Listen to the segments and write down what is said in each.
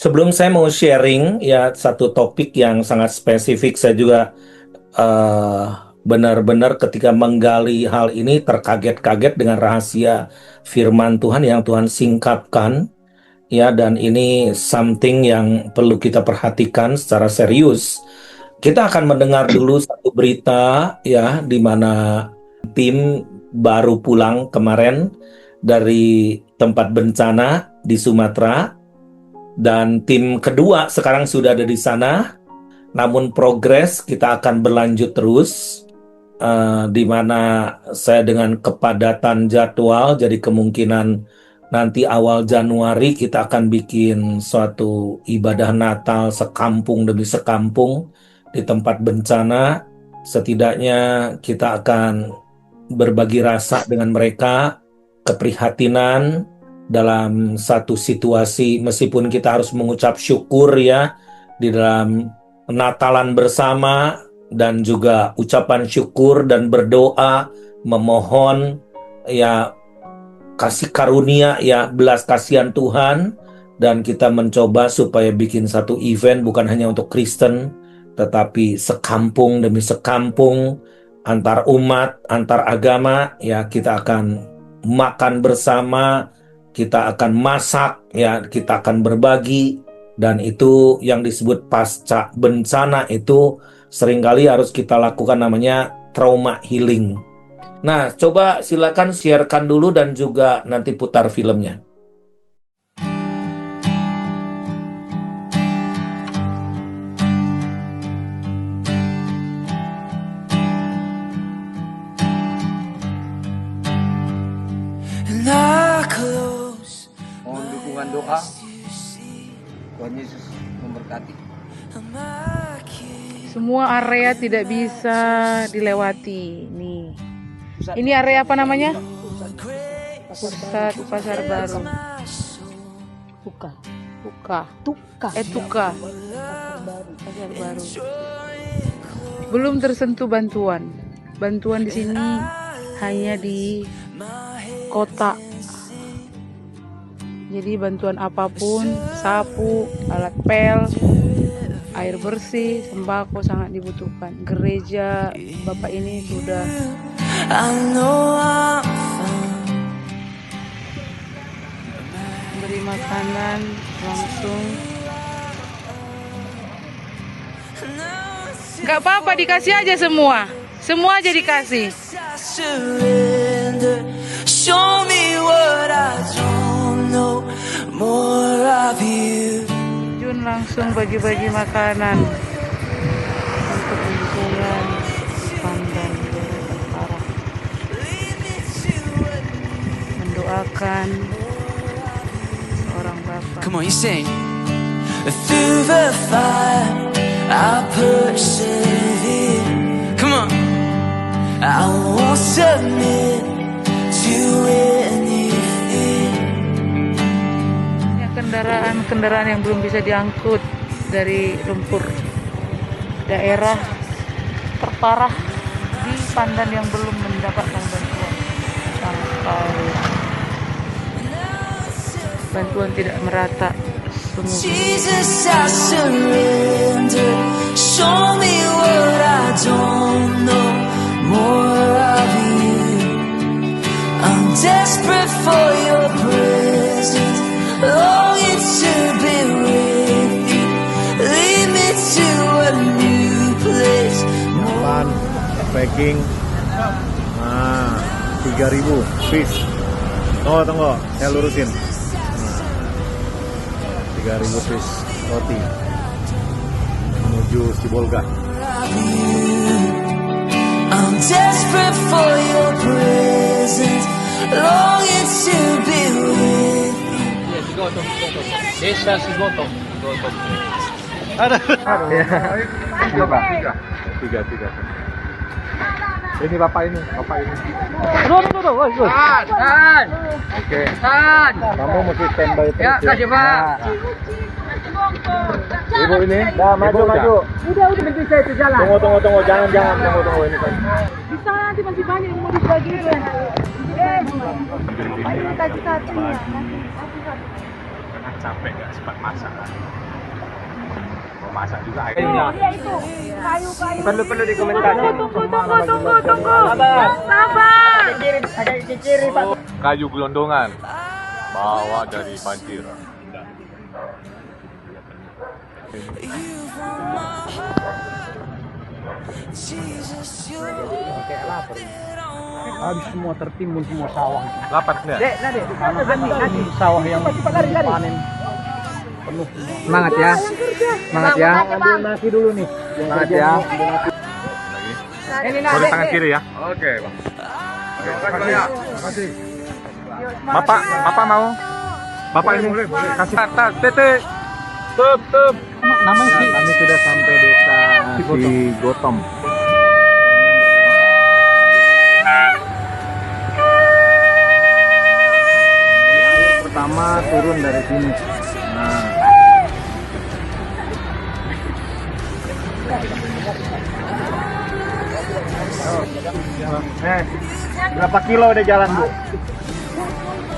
Sebelum saya mau sharing ya satu topik yang sangat spesifik, saya juga eh, benar-benar ketika menggali hal ini terkaget-kaget dengan rahasia firman Tuhan yang Tuhan singkapkan ya, dan ini something yang perlu kita perhatikan secara serius. Kita akan mendengar dulu satu berita ya, di mana tim baru pulang kemarin dari tempat bencana di Sumatera, dan tim kedua sekarang sudah ada di sana. Namun progres kita akan berlanjut terus, di mana saya dengan kepadatan jadwal, jadi kemungkinan nanti awal Januari kita akan bikin suatu ibadah Natal sekampung demi sekampung di tempat bencana. Setidaknya kita akan berbagi rasa dengan mereka, keprihatinan dalam satu situasi, meskipun kita harus mengucap syukur ya di dalam Natalan bersama, dan juga ucapan syukur dan berdoa memohon ya kasih karunia ya belas kasihan Tuhan. Dan kita mencoba supaya bikin satu event bukan hanya untuk Kristen, tetapi sekampung demi sekampung, antar umat, antar agama ya. Kita akan makan bersama, kita akan masak ya, kita akan berbagi. Dan itu yang disebut pasca bencana, itu seringkali harus kita lakukan, namanya trauma healing. Nah, coba silakan sharekan dulu dan juga nanti putar filmnya. Mohon dukungan doa. Tuhan Yesus memberkati. Semua area tidak bisa dilewati. Nih. Ini area apa namanya? Pusat Pasar Baru. Tuka. Tuka. Pasar Baru. Belum tersentuh bantuan. Bantuan di sini hanya di kota. Jadi bantuan apapun, sapu, alat pel, air bersih, sembako sangat dibutuhkan. Gereja Bapak ini sudah beri makanan langsung. Gak apa-apa, dikasih aja semua. Semua aja dikasih. Show me what I don't know, more of you. Jun langsung bagi-bagi makanan untuk lingkungan Pandan Utara. Mendoakan seorang bapak. Come on, you sing. Through the fire, I persevere. Come on. I won't submit to anything. Kendaraan yang belum bisa diangkut dari lumpur, daerah terparah di Pandan yang belum mendapatkan bantuan sampai bantuan tidak merata semua. Jesus, I surrender. Show me what I don't know, more of you. I'm desperate for your presence, longing to be with you. Lead me to a new place. Pan, packing. Nah, 3.000 piece. Tunggu, saya lurusin. Nah, 3.000 piece roti menuju Sibolga. I'm desperate for your presence, longing to be with you. Desa Sigoto. Ada. Tiga. Tiga. Ini bapak ini. Tuh, woi. Tan. Oke. Tan. Kamu mesti standby terus Ya, kasih Pak. Ibu ini. Dah, maju. Udah nanti saya itu jalan. Tunggu, jangan tunggu ini kan. Bisa nanti masih banyak yang mau dibagi itu. Kasih satu ya. capek nggak sempat masak kan. Mau masak juga akhirnya. Dia itu kayu-kayu. Perlu dikomentari. Tunggu. Sabar. Agak ke kiri, Pak. Kayu gelondongan bawa dari banjir. Jesus, you're Habis semua tertimbun semua sawah. Lapat nggak? Nanti sawah yang panen penuh. Semangat ya. Semangat ya. Ambil nasi dulu nih. Semangat ya. Lagi. Ini Boleh tangan kiri ya. Oke, Bang. Makasih. Bapak mau? Bapak ini kasih atas, titik. Tup. Namanya sih. Kami sudah sampai desa di Gotom. Pertama turun dari sini. Nah. Berapa kilo udah jalan, Bu?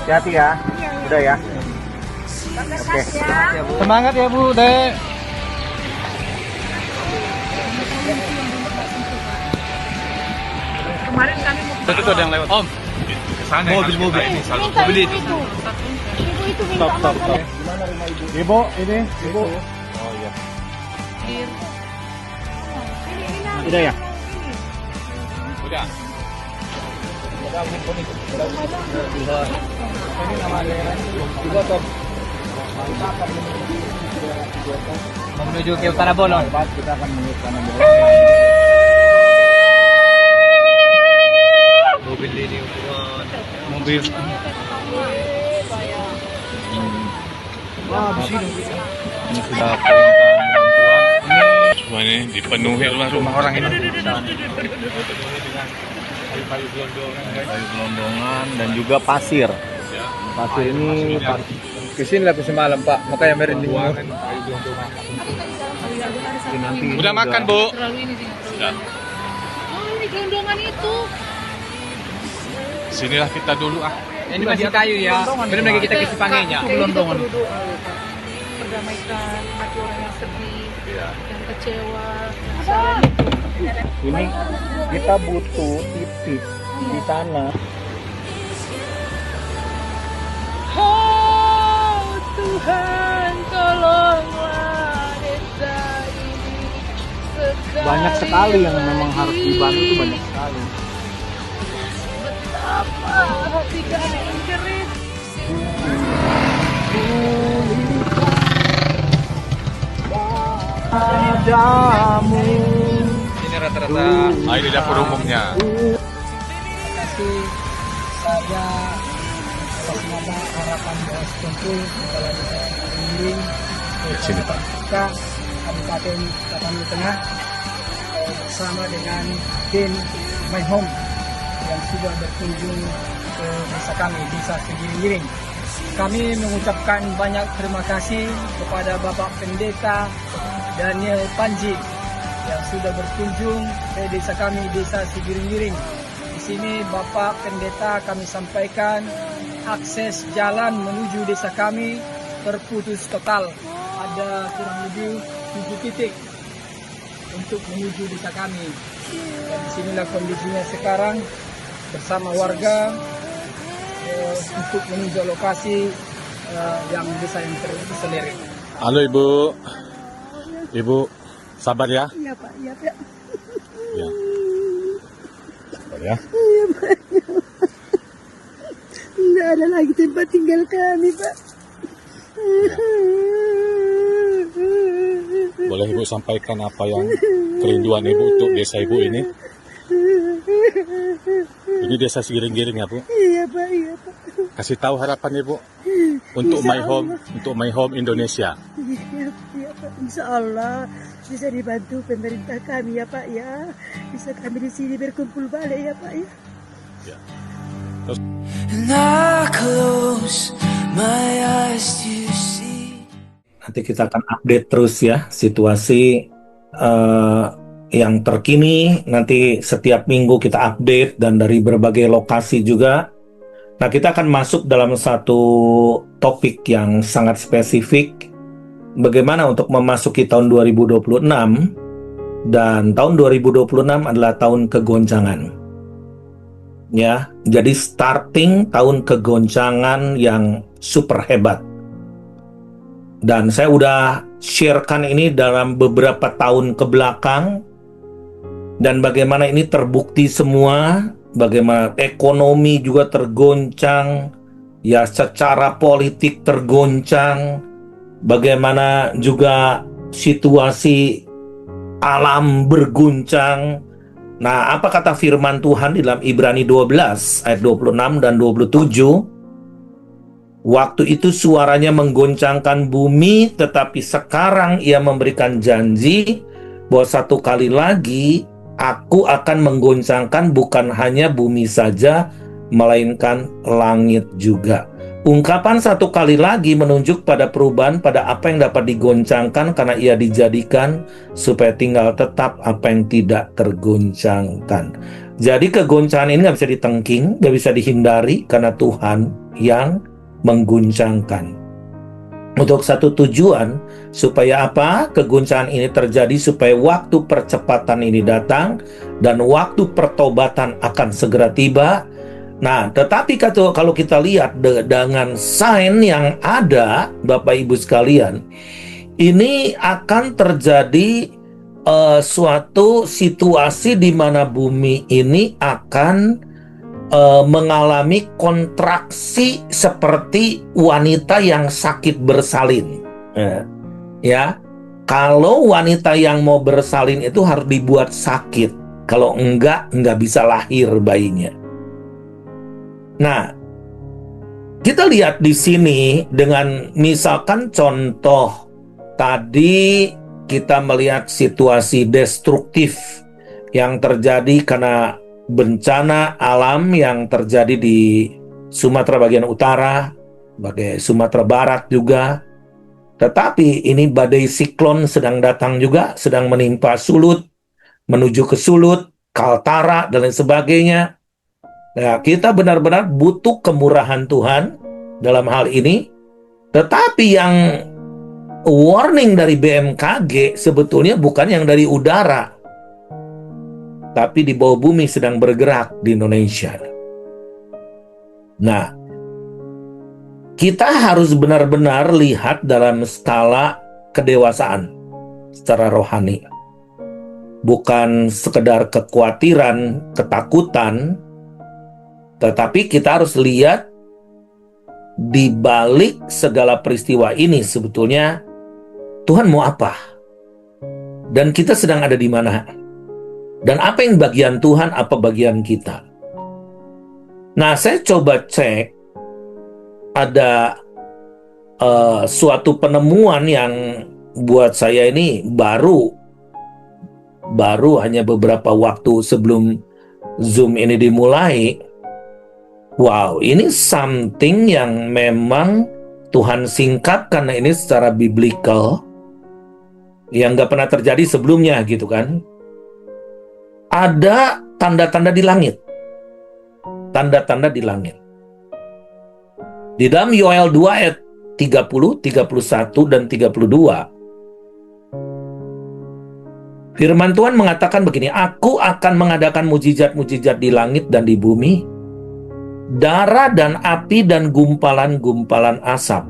Hati-hati ya. Udah ya. Oke. Semangat ya, Bu, Dek. Itu ada yang lewat. Om. Sana mobil ini mobil itu. Stop. Gimana rumah Ibu? Ibu, ini, Ibu. Oh iya. Udah ya? Udah. Menuju ke utara Bolon. Kita akan menuju ke sana dulu. Mobil ini ukuran mobil. Wah, di sini. Ini sudah perintah bantuan. Semua ini dipenuhi rumah orang ini. Kayu gelondongan Dan juga pasir. Pasir ini Kesini lah semalam Pak, makanya merinding. Udah makan, Bu? Terlalu ini sih. Sudah. Oh, ini gelondongan itu. Sinilah kita dulu ah. Ini masih kayu ya. Belum lagi kita kasih pangainya. Gelondongan. Merdamaikan hati orang yang sedih, yang kecewa, yang salah itu. ini kita butuh titik di sana. Oh Tuhan, tolonglah desa ini. Banyak sekali yang memang harus dibantu, itu banyak sekali. Betapa hati kami menjerit. Padamu. Ini rata-rata. Ini dapur umumnya. Terima kasih pada atas nama harapan Bos Kumpul Kepala Desa Giring Di sini, Pak. Kabupaten Tapanuli Tengah bersama dengan tim My Home yang sudah berkunjung ke desa kami, Desa Segiring-Giring. Kami mengucapkan banyak terima kasih kepada Bapak Pendeta Daniel Panji yang sudah berkunjung ke desa kami, Desa Segiring-Giring. Di sini Bapak Pendeta kami sampaikan akses jalan menuju desa kami terputus total. Ada kurang lebih 7 titik untuk menuju desa kami. Dan disinilah kondisinya sekarang bersama warga untuk menuju lokasi yang desa yang terisolir. Halo Ibu, sabar ya. Iya Pak, iya Pak. Ya. Sabar ya. Tidak ada lagi tempat tinggal kami Pak. Boleh Ibu sampaikan apa yang kerinduan Ibu untuk desa Ibu ini? Ini desa Segiring-Giring ya Bu. Iya Pak, iya Pak. Kasih tahu harapan Ibu untuk My Home Indonesia. Iya Pak, insya Allah bisa dibantu pemerintah kami ya Pak ya. Bisa kami di sini berkumpul balik ya Pak ya. And I close my eyes to see. Nanti kita akan update terus ya situasi yang terkini. Nanti setiap minggu kita update dan dari berbagai lokasi juga. Nah, kita akan masuk dalam satu topik yang sangat spesifik. Bagaimana untuk memasuki tahun 2026, dan tahun 2026 adalah tahun kegoncangan. Ya, jadi starting tahun kegoncangan yang super hebat. Dan saya udah sharekan ini dalam beberapa tahun ke belakang, dan bagaimana ini terbukti semua, bagaimana ekonomi juga tergoncang, ya secara politik tergoncang, bagaimana juga situasi alam berguncang. Nah, apa kata firman Tuhan di dalam Ibrani 12 ayat 26 dan 27? Waktu itu suaranya menggoncangkan bumi, tetapi sekarang ia memberikan janji bahwa satu kali lagi aku akan menggoncangkan bukan hanya bumi saja, melainkan langit juga. Ungkapan satu kali lagi menunjuk pada perubahan pada apa yang dapat digoncangkan karena ia dijadikan supaya tinggal tetap apa yang tidak tergoncangkan. Jadi kegoncangan ini nggak bisa ditengking, nggak bisa dihindari karena Tuhan yang mengguncangkan. Untuk satu tujuan, supaya apa? Kegoncangan ini terjadi supaya waktu percepatan ini datang dan waktu pertobatan akan segera tiba. Nah, tetapi kalau kita lihat dengan sign yang ada, Bapak Ibu sekalian, ini akan terjadi suatu situasi di mana bumi ini akan mengalami kontraksi seperti wanita yang sakit bersalin. Ya, kalau wanita yang mau bersalin itu harus dibuat sakit. Kalau enggak bisa lahir bayinya. Nah, kita lihat di sini dengan misalkan contoh tadi kita melihat situasi destruktif yang terjadi karena bencana alam yang terjadi di Sumatera bagian utara, bagai Sumatera Barat juga. Tetapi ini badai siklon sedang datang juga, sedang menimpa Sulut, menuju ke Sulut, Kaltara, dan lain sebagainya. Nah, kita benar-benar butuh kemurahan Tuhan dalam hal ini. Tetapi yang warning dari BMKG sebetulnya bukan yang dari udara, tapi di bawah bumi sedang bergerak di Indonesia. Nah, kita harus benar-benar lihat dalam skala kedewasaan secara rohani. Bukan sekedar kekhawatiran, ketakutan, tetapi kita harus lihat di balik segala peristiwa ini sebetulnya Tuhan mau apa? Dan kita sedang ada di mana? Dan apa yang bagian Tuhan, apa bagian kita? Nah, saya coba cek ada suatu penemuan yang buat saya ini baru hanya beberapa waktu sebelum Zoom ini dimulai. Wow, ini something yang memang Tuhan singkat karena ini secara biblical yang nggak pernah terjadi sebelumnya gitu kan. Ada tanda-tanda di langit. Tanda-tanda di langit. Di dalam Yoel 2 ayat 30, 31, dan 32. Firman Tuhan mengatakan begini, aku akan mengadakan mujizat-mujizat di langit dan di bumi, darah dan api dan gumpalan-gumpalan asap.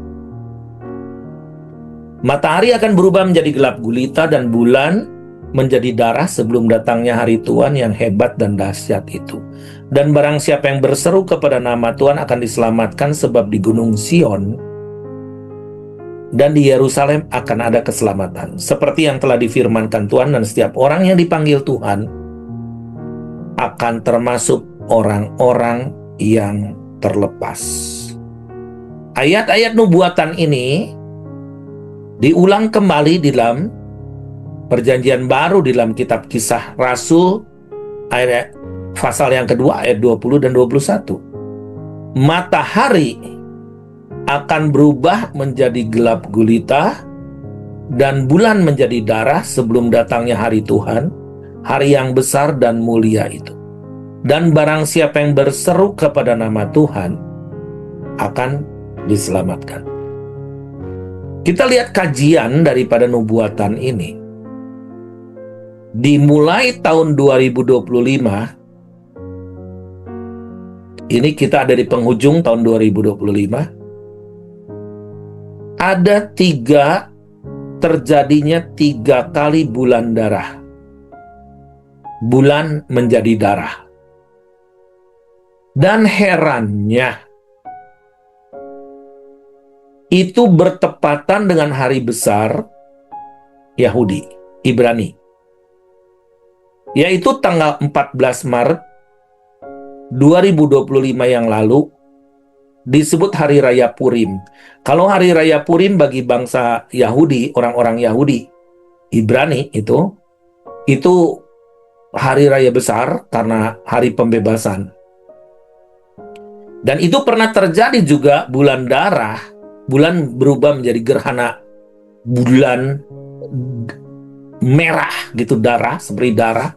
Matahari akan berubah menjadi gelap gulita dan bulan menjadi darah sebelum datangnya hari Tuhan yang hebat dan dahsyat itu. Dan barang siapa yang berseru kepada nama Tuhan akan diselamatkan, sebab di Gunung Sion dan di Yerusalem akan ada keselamatan. Seperti yang telah difirmankan Tuhan, dan setiap orang yang dipanggil Tuhan akan termasuk orang-orang yang terlepas. Ayat-ayat nubuatan ini diulang kembali di dalam Perjanjian Baru di dalam kitab Kisah Rasul ayat pasal yang kedua ayat 20 dan 21. Matahari akan berubah menjadi gelap gulita dan bulan menjadi darah sebelum datangnya hari Tuhan, hari yang besar dan mulia itu. Dan barang siapa yang berseru kepada nama Tuhan akan diselamatkan. Kita lihat kajian daripada nubuatan ini. Dimulai tahun 2025, ini kita ada di penghujung tahun 2025, ada terjadinya 3 kali bulan darah. Bulan menjadi darah. Dan herannya, itu bertepatan dengan hari besar Yahudi, Ibrani. Yaitu tanggal 14 Maret 2025 yang lalu, disebut Hari Raya Purim. Kalau Hari Raya Purim bagi bangsa Yahudi, orang-orang Yahudi, Ibrani itu hari raya besar karena hari pembebasan. Dan itu pernah terjadi juga bulan darah, bulan berubah menjadi gerhana bulan merah gitu, darah, seperti darah.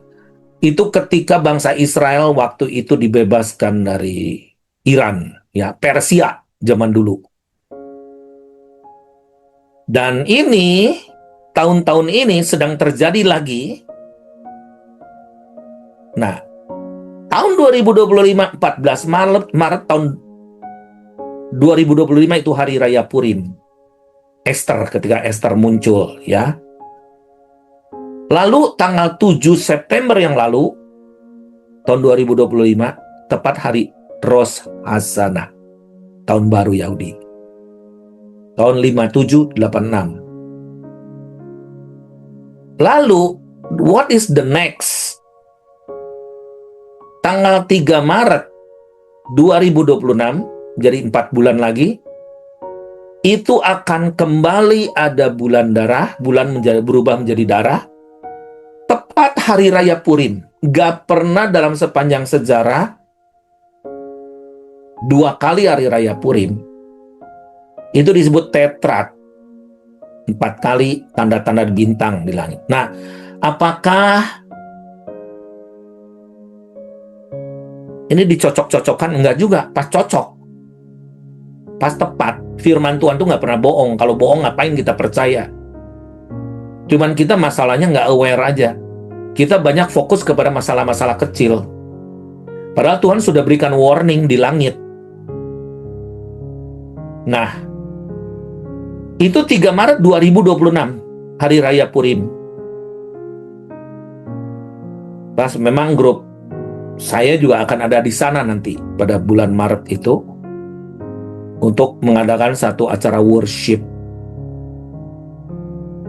Itu ketika bangsa Israel waktu itu dibebaskan dari Iran, ya, Persia zaman dulu. Dan ini tahun-tahun ini sedang terjadi lagi. Nah, tahun 2025 14 Maret tahun 2025 itu hari raya Purim. Ketika Esther muncul, ya. Lalu tanggal 7 September yang lalu tahun 2025 tepat hari Rosh Hashanah, tahun baru Yahudi. Tahun 5786. Lalu what is the next? Tanggal 3 Maret 2026, jadi 4 bulan lagi, itu akan kembali ada bulan darah, bulan berubah menjadi darah, tepat hari raya Purim. Gak pernah dalam sepanjang sejarah 2 kali hari raya Purim. Itu disebut tetrat. 4 kali tanda-tanda bintang di langit. Nah, apakah ini dicocok-cocokkan? Enggak juga, pas cocok. Pas tepat. Firman Tuhan tuh nggak pernah bohong. Kalau bohong ngapain kita percaya? Cuman kita masalahnya nggak aware aja. Kita banyak fokus kepada masalah-masalah kecil. Padahal Tuhan sudah berikan warning di langit. Nah, itu 3 Maret 2026, Hari Raya Purim. Pas memang grup saya juga akan ada di sana nanti pada bulan Maret itu untuk mengadakan satu acara worship.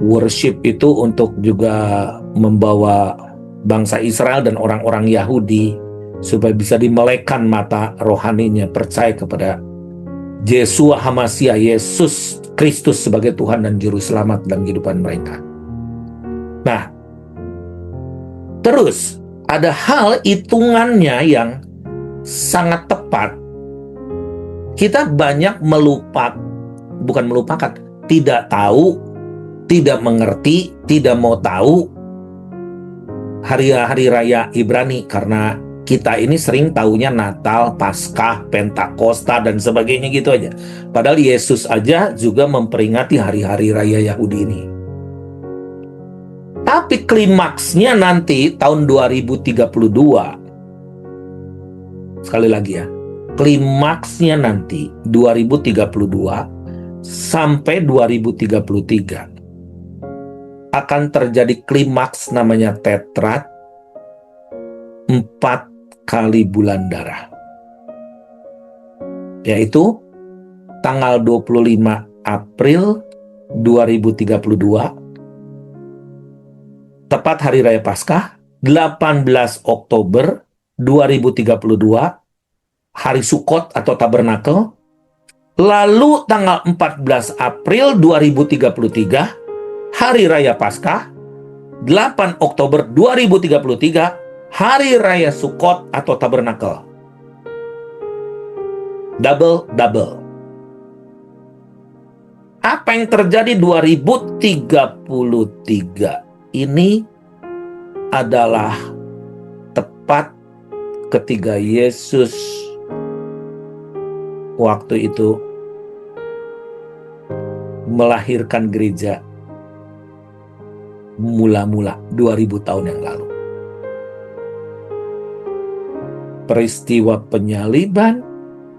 Worship itu untuk juga membawa bangsa Israel dan orang-orang Yahudi supaya bisa dimelekan mata rohaninya, percaya kepada Yeshua HaMashiach, Yesus Kristus sebagai Tuhan dan Juru Selamat dalam kehidupan mereka. Nah, terus ada hal hitungannya yang sangat tepat. Kita banyak tidak tahu, tidak mengerti, tidak mau tahu hari-hari raya Ibrani karena kita ini sering taunya Natal, Paskah, Pentakosta dan sebagainya gitu aja. Padahal Yesus aja juga memperingati hari-hari raya Yahudi ini. Tapi klimaksnya nanti tahun 2032. Sekali lagi ya. Klimaksnya nanti 2032 sampai 2033 akan terjadi klimaks namanya tetrat, 4 kali bulan darah, yaitu tanggal 25 April 2032 tepat hari raya Paskah, 18 Oktober 2032 hari Sukot atau Tabernakel, lalu tanggal 14 April 2033 hari raya Paskah, 8 Oktober 2033 hari raya Sukot atau Tabernakel. Double. Apa yang terjadi 2033 ini adalah tepat ketika Yesus waktu itu melahirkan gereja mula-mula 2000 tahun yang lalu. Peristiwa penyaliban,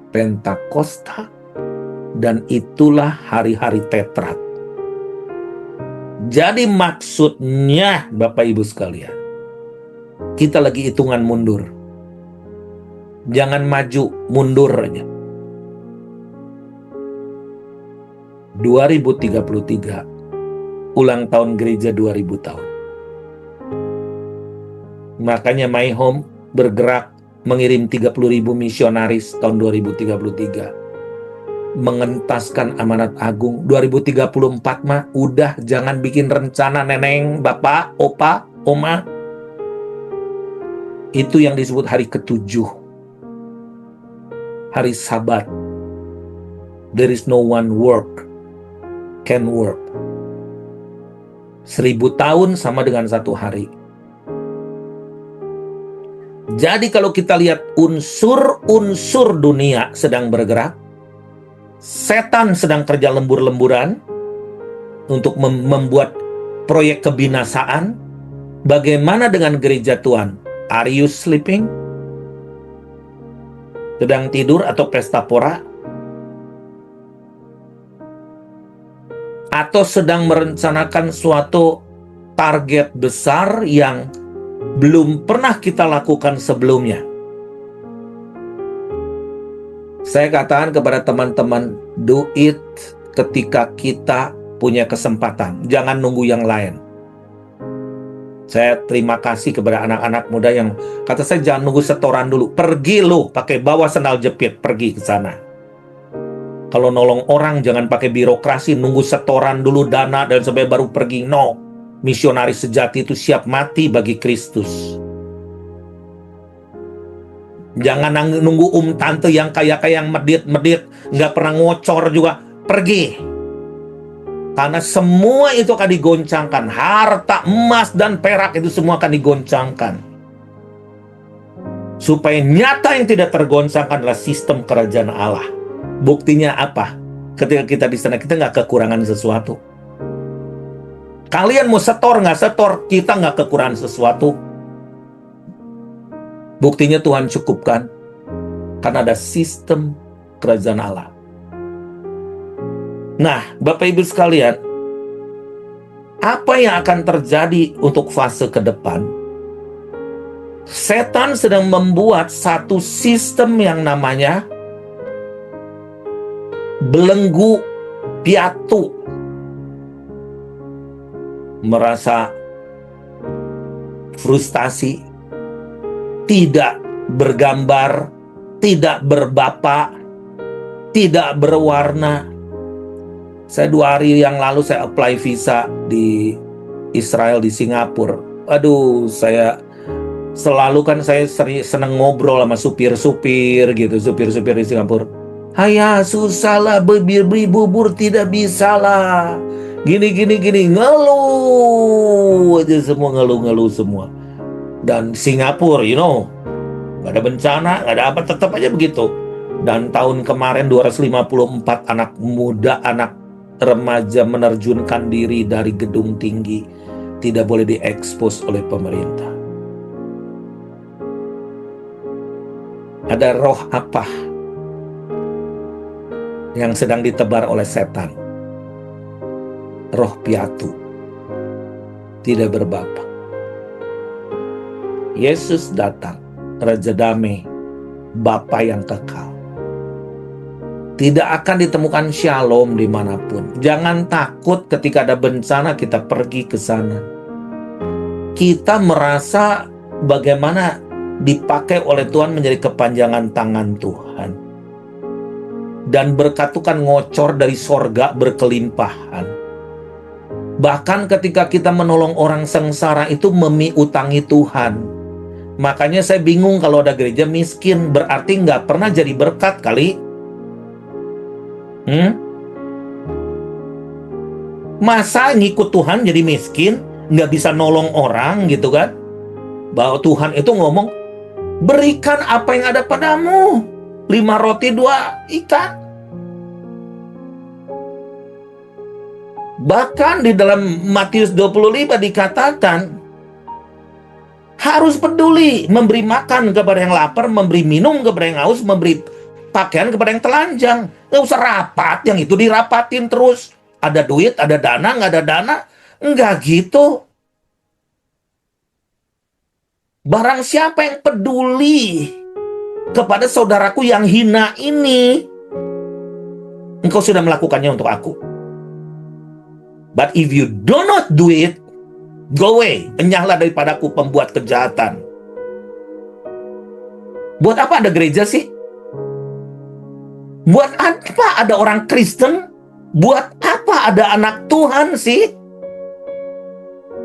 Pentakosta, dan itulah hari-hari Tetrat. Jadi maksudnya Bapak Ibu sekalian, kita lagi hitungan mundur. Jangan maju, mundur aja. 2033, ulang tahun gereja 2000 tahun. Makanya My Home bergerak mengirim 30.000 misionaris tahun 2033. Mengentaskan amanat agung. 2034 mah udah, jangan bikin rencana neneng, bapak, opa, oma. Itu yang disebut hari ke-7. Hari Sabat. There is no one can work. 1000 tahun sama dengan 1 hari. Jadi kalau kita lihat unsur-unsur dunia sedang bergerak, setan sedang kerja lembur-lemburan untuk membuat proyek kebinasaan. Bagaimana dengan gereja Tuhan? Are you sleeping? Sedang tidur atau pesta pora? Atau sedang merencanakan suatu target besar yang belum pernah kita lakukan sebelumnya? Saya katakan kepada teman-teman, do it ketika kita punya kesempatan. Jangan nunggu yang lain. Saya terima kasih kepada anak-anak muda yang kata saya, jangan nunggu setoran dulu. Pergi lu, pakai bawa sandal jepit, pergi ke sana. Kalau nolong orang jangan pakai birokrasi, nunggu setoran dulu dana dan sampai baru pergi. No, misionaris sejati itu siap mati bagi Kristus. Jangan nunggu tante yang kaya-kaya, yang medit-medit, nggak pernah ngocor juga. Pergi. Karena semua itu akan digoncangkan. Harta, emas, dan perak itu semua akan digoncangkan. Supaya nyata yang tidak tergoncangkan adalah sistem kerajaan Allah. Buktinya apa? Ketika kita di sana, kita nggak kekurangan sesuatu. Kalian mau setor nggak setor, kita nggak kekurangan sesuatu. Buktinya Tuhan cukupkan. Karena ada sistem kerajaan Allah. Nah, Bapak Ibu sekalian, apa yang akan terjadi untuk fase ke depan? Setan sedang membuat satu sistem yang namanya belenggu piatu. Merasa frustasi, tidak bergambar, tidak berbapak, tidak berwarna. Saya 2 hari yang lalu saya apply visa di Israel, di Singapura. Aduh, saya selalu kan saya seneng ngobrol sama supir-supir gitu, supir-supir di Singapura. Haya susah lah, beli bubur tidak bisa lah. Gini, ngeluh aja semua, ngeluh semua. Dan Singapura, gak ada bencana, gak ada apa, tetap aja begitu. Dan tahun kemarin 254 anak muda, anak remaja menerjunkan diri dari gedung tinggi. Tidak boleh diekspos oleh pemerintah. Ada roh apa yang sedang ditebar oleh setan? Roh piatu, tidak berbapa. Yesus datang, Raja Damai, Bapa yang kekal. Tidak akan ditemukan shalom dimanapun. Jangan takut ketika ada bencana kita pergi ke sana. Kita merasa bagaimana dipakai oleh Tuhan menjadi kepanjangan tangan Tuhan. Dan berkat itu kan ngocor dari sorga berkelimpahan. Bahkan ketika kita menolong orang sengsara itu utangi Tuhan. Makanya saya bingung kalau ada gereja miskin, berarti nggak pernah jadi berkat kali. Masa ngikut Tuhan jadi miskin, nggak bisa nolong orang gitu kan? Bahwa Tuhan itu ngomong, berikan apa yang ada padamu, 5 roti 2 ikan. Bahkan di dalam Matius 25 dikatakan harus peduli, memberi makan kepada yang lapar, memberi minum kepada yang haus, memberi pakaian kepada yang telanjang. Nggak usah rapat, yang itu dirapatin terus. Ada duit, ada dana, nggak ada dana. Nggak gitu. Barang siapa yang peduli kepada saudaraku yang hina ini, engkau sudah melakukannya untuk aku. But if you do not do it, go away, enyahlah daripadaku pembuat kejahatan. Buat apa ada gereja sih? Buat apa ada orang Kristen? Buat apa ada anak Tuhan sih?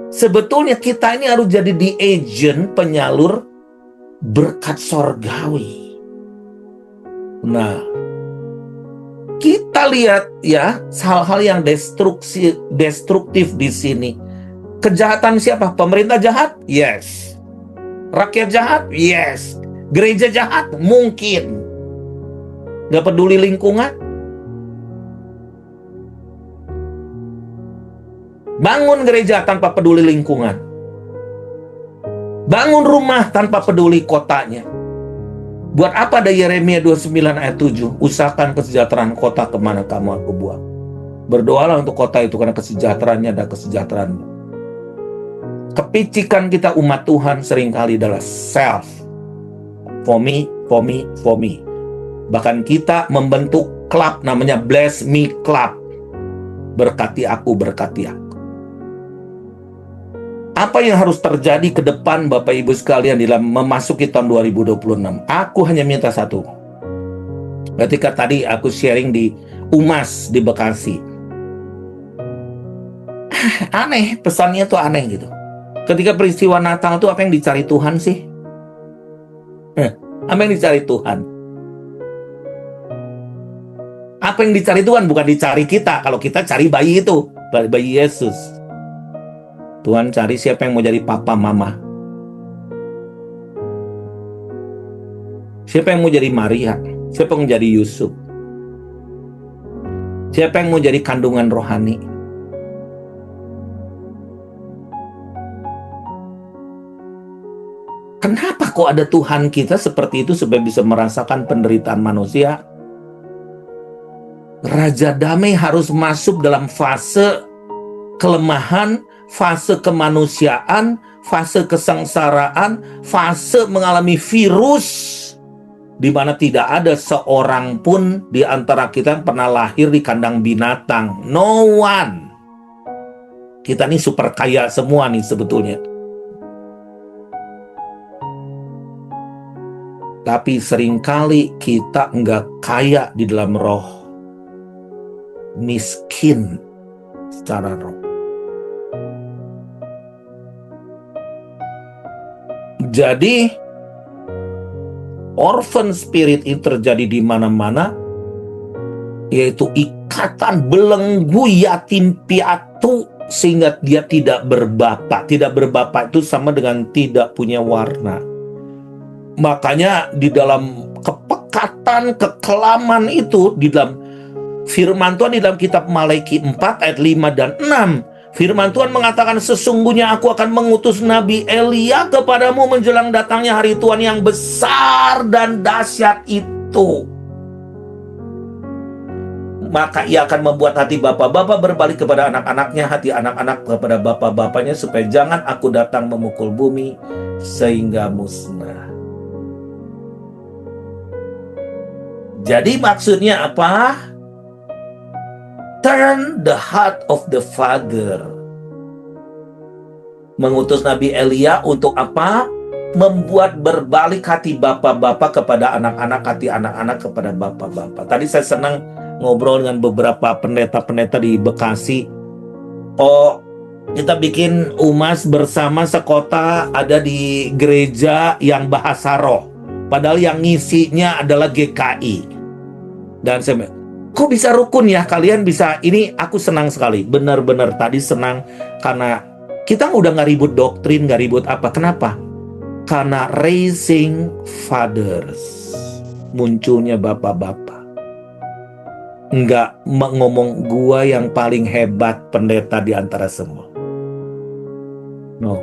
Sebetulnya kita ini harus jadi the agent penyalur berkat sorgawi. Nah, kita lihat ya hal-hal yang destruktif di sini. Kejahatan siapa? Pemerintah jahat? Yes. Rakyat jahat? Yes. Gereja jahat? Mungkin. Gak peduli lingkungan? Bangun gereja tanpa peduli lingkungan. Bangun rumah tanpa peduli kotanya. Buat apa ada Yeremia 29 ayat 7? Usahakan kesejahteraan kota kemana kamu aku buang. Berdoalah untuk kota itu karena kesejahteraannya ada kesejahteraannya. Kepicikan kita umat Tuhan seringkali adalah self. For me, for me, for me. Bahkan kita membentuk klub namanya Bless Me Club. Berkati aku, berkati aku. Apa yang harus terjadi ke depan Bapak Ibu sekalian dalam memasuki tahun 2026? Aku hanya minta satu. Ketika tadi aku sharing di Umas di Bekasi. Aneh, pesannya tuh aneh gitu. Ketika peristiwa Natal tuh apa yang dicari Tuhan sih? Apa yang dicari Tuhan? Apa yang dicari Tuhan? Bukan dicari kita. Kalau kita cari bayi itu, bayi Yesus. Tuhan cari siapa yang mau jadi papa mama. Siapa yang mau jadi Maria? Siapa yang mau jadi Yusuf? Siapa yang mau jadi kandungan rohani? Kenapa kok ada Tuhan kita seperti itu supaya bisa merasakan penderitaan manusia? Raja damai harus masuk dalam fase kelemahan, fase kemanusiaan, fase kesengsaraan, fase mengalami virus, di mana tidak ada seorang pun di antara kita yang pernah lahir di kandang binatang. No one. Kita nih super kaya semua nih sebetulnya. Tapi seringkali kita nggak kaya di dalam roh. Miskin secara roh. Jadi orphan spirit itu terjadi di mana-mana, yaitu ikatan belenggu yatim piatu sehingga dia tidak berbapak. Tidak berbapak itu sama dengan tidak punya warna. Makanya di dalam kepekatan, kekelaman itu di dalam firman Tuhan di dalam kitab Malaiki 4 ayat 5 dan 6. Firman Tuhan mengatakan, sesungguhnya aku akan mengutus Nabi Elia kepadamu menjelang datangnya hari Tuhan yang besar dan dahsyat itu. Maka ia akan membuat hati bapak-bapak berbalik kepada anak-anaknya, hati anak-anak kepada bapak-bapaknya, supaya jangan aku datang memukul bumi sehingga musnah. Jadi maksudnya apa? Turn the heart of the father. Mengutus Nabi Elia untuk apa? Membuat berbalik hati bapak-bapak kepada anak-anak, hati anak-anak kepada bapak-bapak. Tadi saya senang ngobrol dengan beberapa pendeta-pendeta di Bekasi. Oh, kita bikin umas bersama sekota ada di gereja yang bahasa roh. Padahal yang ngisinya adalah GKI. Dan saya kok bisa rukun ya kalian bisa ini, aku senang sekali, benar-benar tadi senang karena kita udah nggak ribut doktrin, nggak ribut apa. Kenapa? Karena raising fathers, munculnya bapak-bapak. nggak ngomong gua yang paling hebat pendeta di antara semua. No.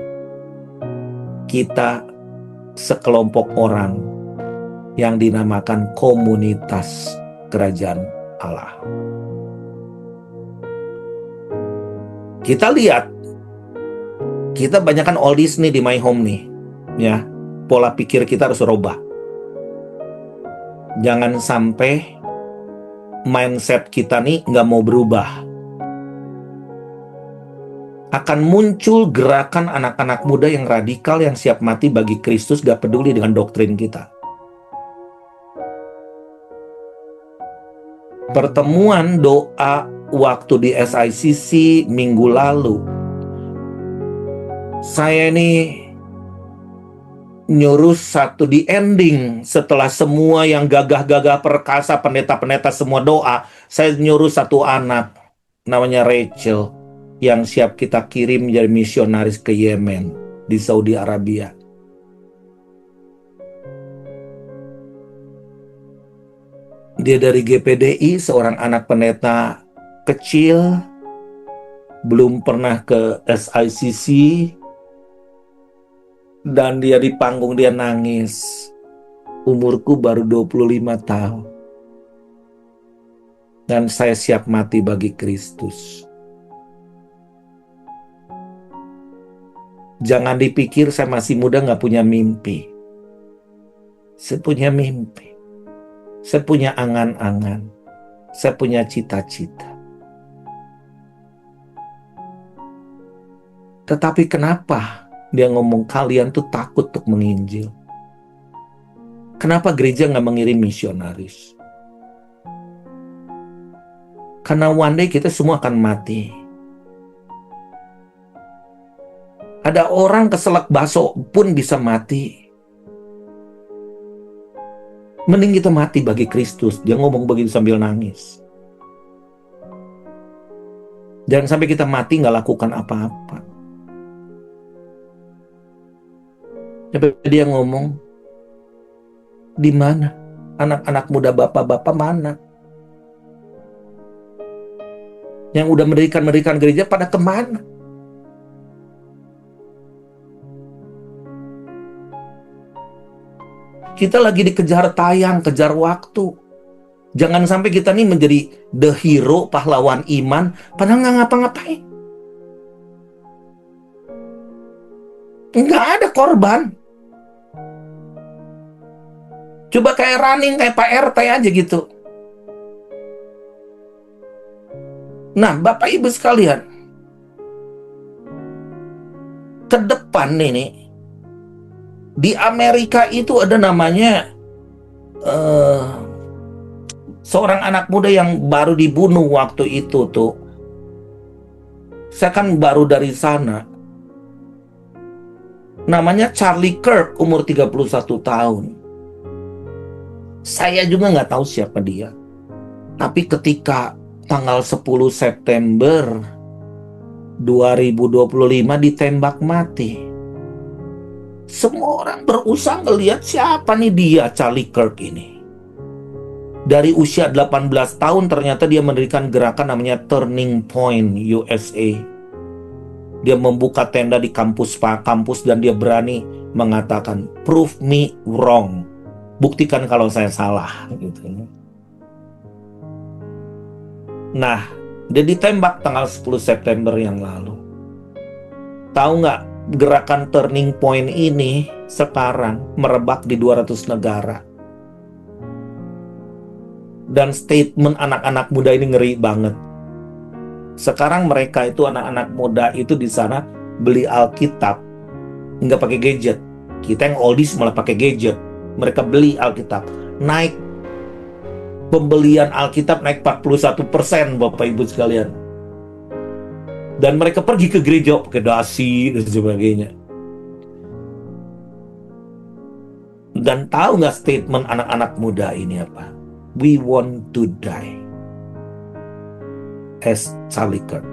Kita sekelompok orang yang dinamakan komunitas kerajaan Allah. Kita lihat, kita banyakkan oldies nih di My Home nih, ya. Pola pikir kita harus rubah. Jangan sampai mindset kita nih nggak mau berubah. Akan muncul gerakan anak-anak muda yang radikal yang siap mati bagi Kristus, gak peduli dengan doktrin kita. Pertemuan doa waktu di SICC minggu lalu, saya ini nyuruh satu di ending, setelah semua yang gagah-gagah perkasa, pendeta-pendeta semua doa, saya nyuruh satu anak namanya Rachel yang siap kita kirim jadi misionaris ke Yemen di Saudi Arabia. Dia dari GPDI, seorang anak pendeta kecil, belum pernah ke SICC, dan dia di panggung dia nangis. Umurku baru 25 tahun. Dan saya siap mati bagi Kristus. Jangan dipikir saya masih muda gak punya mimpi. Saya punya mimpi. Saya punya angan-angan. Saya punya cita-cita. Tetapi kenapa dia ngomong kalian tuh takut untuk menginjil? Kenapa gereja gak mengirim misionaris? Karena one day kita semua akan mati. Ada orang keselak bakso pun bisa mati. Mending kita mati bagi Kristus. Dia ngomong begitu sambil nangis. Jangan sampai kita mati gak lakukan apa-apa. Dia ngomong, di mana anak-anak muda bapak-bapak mana? Yang udah mendirikan gereja pada kemana? Kita lagi dikejar tayang, kejar waktu. Jangan sampai kita nih menjadi the hero, pahlawan iman, padahal nggak ngapa-ngapain. Nggak ada korban. Coba kayak running, kayak Pak RT aja gitu. Nah, Bapak Ibu sekalian, ke depan nih, di Amerika itu ada namanya seorang anak muda yang baru dibunuh waktu itu tuh. Saya kan baru dari sana. Namanya Charlie Kirk, umur 31 tahun. Saya juga nggak tahu siapa dia. Tapi ketika tanggal 10 September 2025 ditembak mati. Semua orang berusaha ngelihat siapa nih dia, Charlie Kirk ini. Dari usia 18 tahun ternyata dia mendirikan gerakan namanya Turning Point USA. Dia membuka tenda di kampus dan dia berani mengatakan, prove me wrong. Buktikan kalau saya salah. Gitu. Nah, dia ditembak tanggal 10 September yang lalu. Tahu nggak? Gerakan Turning Point ini sekarang merebak di 200 negara. Dan statement anak-anak muda ini ngeri banget. Sekarang mereka itu, anak-anak muda itu di sana beli Alkitab nggak pakai gadget. Kita yang oldies malah pakai gadget. Mereka beli Alkitab. Naik pembelian Alkitab naik 41%, Bapak Ibu sekalian. Dan mereka pergi ke gereja pakai dasi dan sebagainya. Dan tahu nggak statement anak-anak muda ini apa? We want to die as Charlie Kirk.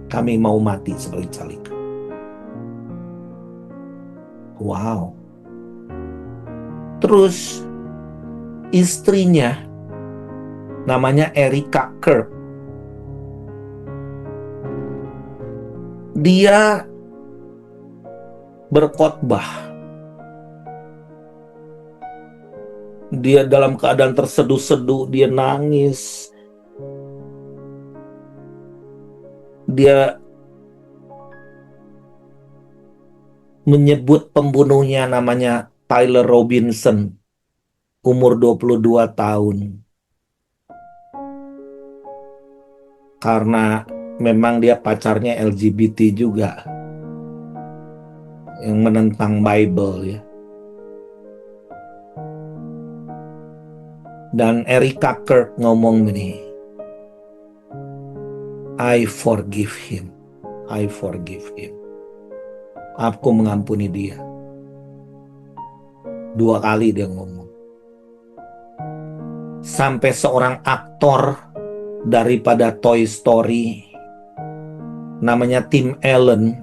Kami mau mati seperti Charlie Kirk. Wow. Terus istrinya namanya Erika Kirk. Dia berkhotbah. Dia dalam keadaan terseduh-seduh, dia nangis. Dia menyebut pembunuhnya namanya Tyler Robinson, umur 22 tahun. Karena memang dia pacarnya LGBT juga, yang menentang Bible ya. Dan Erika Kirk ngomong gini, I forgive him. I forgive him. Aku mengampuni dia. 2 kali dia ngomong. Sampai seorang aktor daripada Toy Story, namanya Tim Allen,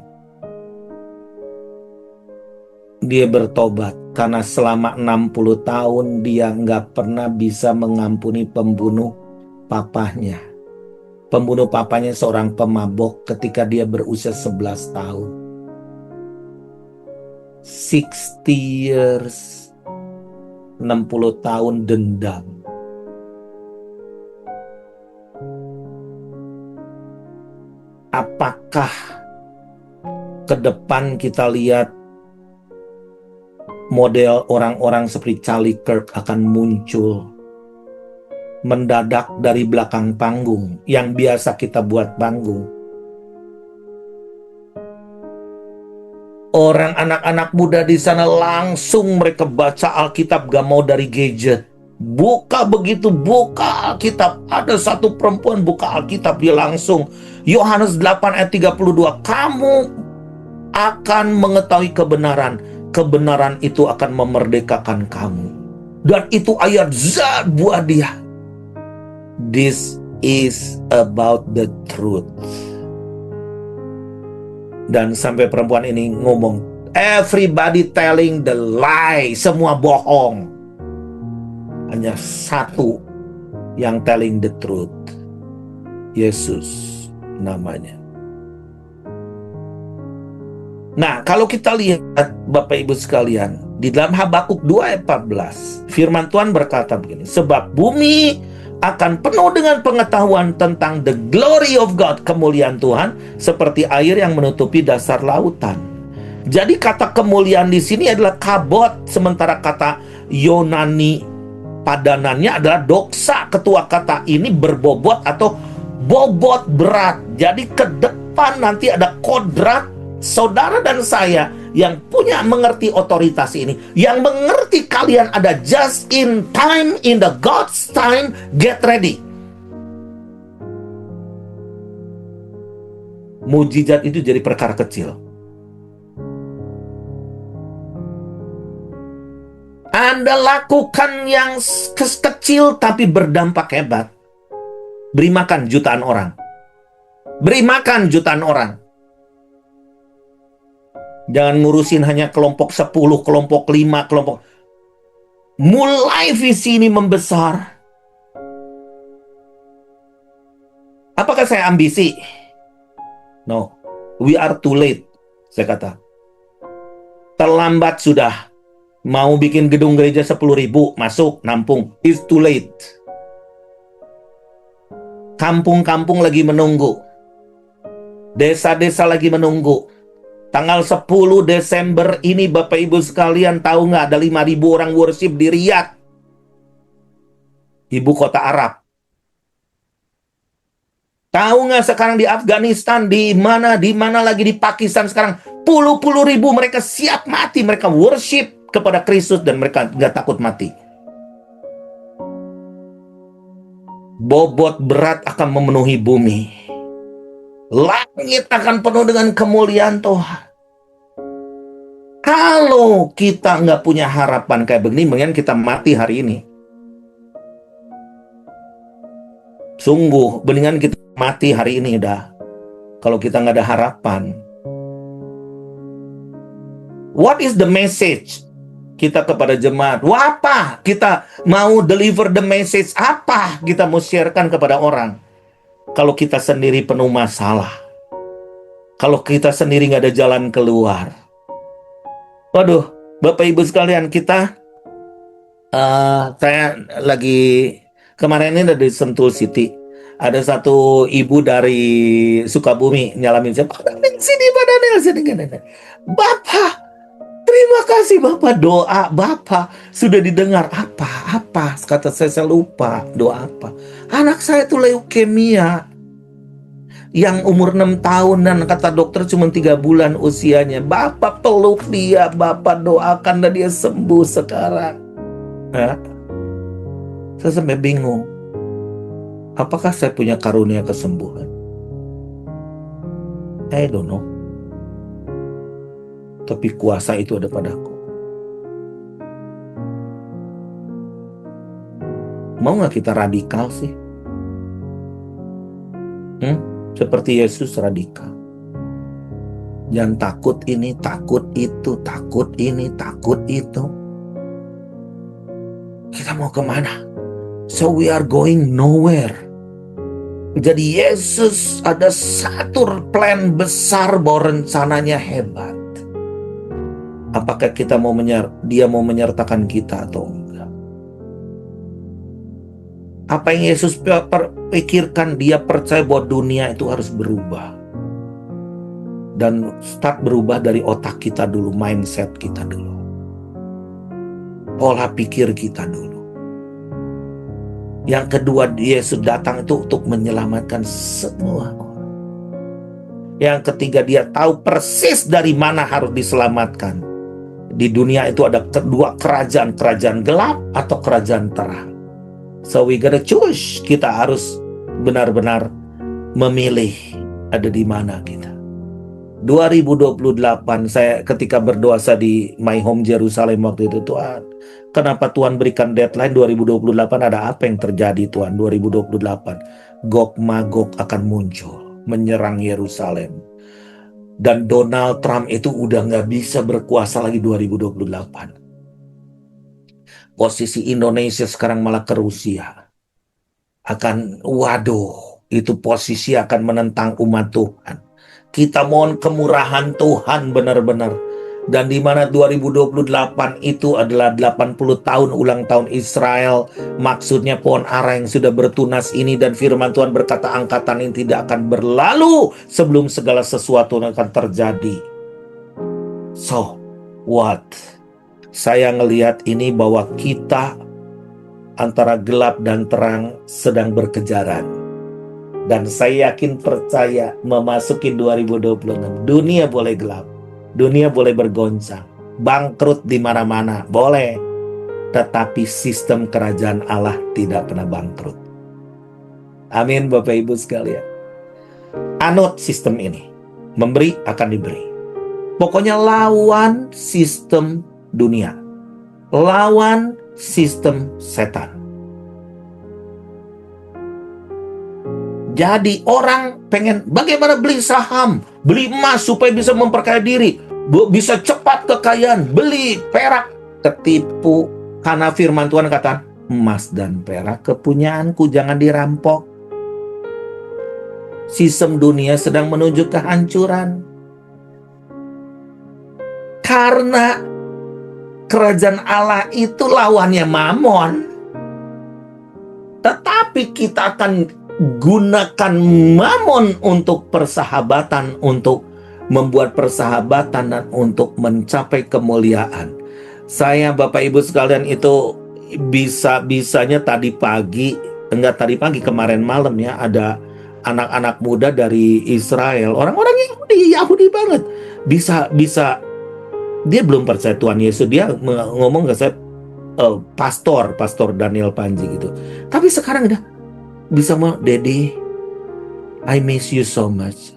dia bertobat karena selama 60 tahun dia nggak pernah bisa mengampuni pembunuh papahnya. Pembunuh papanya seorang pemabok ketika dia berusia 11 tahun. 60 years, 60 tahun dendam. Apakah ke depan kita lihat model orang-orang seperti Charlie Kirk akan muncul mendadak dari belakang panggung yang biasa kita buat panggung? Orang anak-anak muda di sana langsung mereka baca Alkitab, gak mau dari gadget. Buka begitu, buka Alkitab. Ada satu perempuan buka Alkitab, dia langsung Yohanes 8 ayat 32, kamu akan mengetahui kebenaran. Kebenaran itu akan memerdekakan kamu. Dan itu ayat zat buat dia. This is about the truth. Dan sampai perempuan ini ngomong, everybody telling the lie, semua bohong. Hanya satu yang telling the truth. Yesus namanya. Nah, kalau kita lihat Bapak Ibu sekalian, di dalam Habakuk 2 ayat 14, firman Tuhan berkata begini, sebab bumi akan penuh dengan pengetahuan tentang the glory of God, kemuliaan Tuhan, seperti air yang menutupi dasar lautan. Jadi kata kemuliaan di sini adalah kabot, sementara kata Yunani padanannya adalah doksa. Ketua kata ini berbobot atau bobot berat. Jadi ke depan nanti ada kodrat. Saudara dan saya yang punya mengerti otoritas ini, yang mengerti kalian ada just in time, in the God's time, get ready. Mujizat itu jadi perkara kecil. Anda lakukan yang kecil tapi berdampak hebat. Beri makan jutaan orang. Beri makan jutaan orang. Jangan ngurusin hanya kelompok 10, kelompok 5, kelompok. Mulai visi ini membesar. Apakah saya ambisi? No, we are too late, saya kata. Terlambat sudah. Mau bikin gedung gereja 10.000, masuk, nampung. It's too late. Kampung-kampung lagi menunggu. Desa-desa lagi menunggu. Tanggal 10 Desember ini Bapak Ibu sekalian, tahu nggak ada 5.000 orang worship di Riyadh, ibu kota Arab. Tahu nggak sekarang di Afghanistan, di mana lagi di Pakistan sekarang, puluh ribu mereka siap mati, mereka worship kepada Kristus dan mereka nggak takut mati. Bobot berat akan memenuhi bumi. Langit akan penuh dengan kemuliaan Tuhan. Kalau kita nggak punya harapan kayak begini, mendingan kita mati hari ini. Sungguh, mendingan kita mati hari ini dah. Kalau kita nggak ada harapan. What is the message? kita kepada jemaat. Wah, apa? Kita mau deliver the message, apa kita mau sharekan kepada orang? Kalau kita sendiri penuh masalah, kalau kita sendiri nggak ada jalan keluar. Waduh, Bapak Ibu sekalian, saya lagi kemarin ini dari Sentul City. Ada satu ibu dari Sukabumi nyalamin saya, Pak Daniel sini. Bapak, terima kasih Bapak, doa Bapak sudah didengar. Apa? Kata saya lupa doa apa. Anak saya tuh leukemia yang umur 6 tahun dan kata dokter cuma 3 bulan usianya. Bapak peluk dia, Bapak doakan dan dia sembuh sekarang. Saya sampai bingung. Apakah saya punya karunia kesembuhan? I don't know. Tapi kuasa itu ada padaku. Mau gak kita radikal sih? Seperti Yesus radikal. Jangan takut ini, takut itu, takut ini, takut itu. Kita mau kemana? So we are going nowhere. Jadi Yesus ada satu plan besar bahwa rencananya hebat. Apakah kita dia mau menyertakan kita atau enggak? Apa yang Yesus pikirkan, dia percaya bahwa dunia itu harus berubah. Dan start berubah dari otak kita dulu, mindset kita dulu. Pola pikir kita dulu. Yang kedua, Yesus datang itu untuk menyelamatkan semua orang. Yang ketiga, dia tahu persis dari mana harus diselamatkan. Di dunia itu ada kedua kerajaan gelap atau kerajaan terang. So we gotta choose. Kita harus benar-benar memilih ada di mana kita. 2028 saya ketika berdoa di My Home Jerusalem waktu itu, Tuhan, kenapa Tuhan berikan deadline 2028? Ada apa yang terjadi Tuhan? 2028 Gog Magog akan muncul menyerang Yerusalem. Dan Donald Trump itu udah nggak bisa berkuasa lagi 2028. Posisi Indonesia sekarang malah ke Rusia. Itu posisi akan menentang umat Tuhan. Kita mohon kemurahan Tuhan benar-benar. Dan di mana 2028 itu adalah 80 tahun ulang tahun Israel. Maksudnya pohon ara yang sudah bertunas ini, dan firman Tuhan berkata angkatan ini tidak akan berlalu sebelum segala sesuatu akan terjadi. So, what? Saya ngelihat ini bahwa kita antara gelap dan terang sedang berkejaran. Dan saya yakin percaya memasuki 2026 dunia boleh gelap. Dunia boleh bergoncang, bangkrut di mana-mana, boleh. Tetapi sistem kerajaan Allah tidak pernah bangkrut. Amin Bapak Ibu sekalian. Anut sistem ini. Memberi akan diberi. Pokoknya lawan sistem dunia. Lawan sistem setan. Jadi orang pengen bagaimana beli saham, beli emas supaya bisa memperkaya diri, bisa cepat kekayaan, beli perak, ketipu. Karena firman Tuhan kata, emas dan perak kepunyaanku, jangan dirampok. Sistem dunia sedang menuju kehancuran. Karena kerajaan Allah itu lawannya Mamon. Tetapi kita akan gunakan Mamon untuk persahabatan, untuk membuat persahabatan dan untuk mencapai kemuliaan. Saya Bapak Ibu sekalian itu bisanya kemarin malam ya, ada anak-anak muda dari Israel, orang-orang Yahudi banget, bisa dia belum percaya Tuhan Yesus, dia ngomong ke saya, pastor Daniel Panji gitu, tapi sekarang udah bisa mau, Daddy, I miss you so much.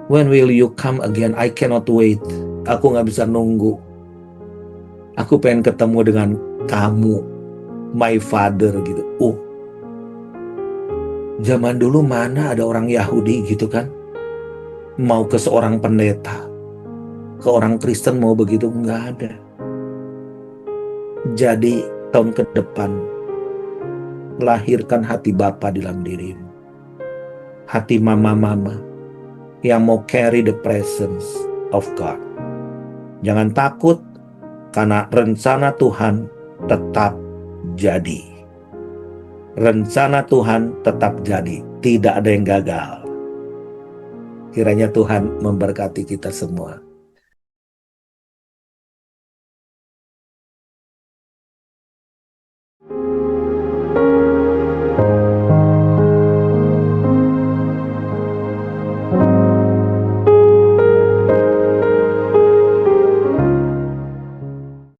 When will you come again? I cannot wait. Aku gak bisa nunggu. Aku pengen ketemu dengan kamu, my father gitu. Zaman dulu mana ada orang Yahudi gitu kan, mau ke seorang pendeta, ke orang Kristen mau begitu, nggak ada. Jadi tahun ke depan, lahirkan hati Bapa di dalam dirimu. Hati mama-mama yang mau carry the presence of God. Jangan takut, karena rencana Tuhan tetap jadi. Rencana Tuhan tetap jadi, tidak ada yang gagal. Kiranya Tuhan memberkati kita semua.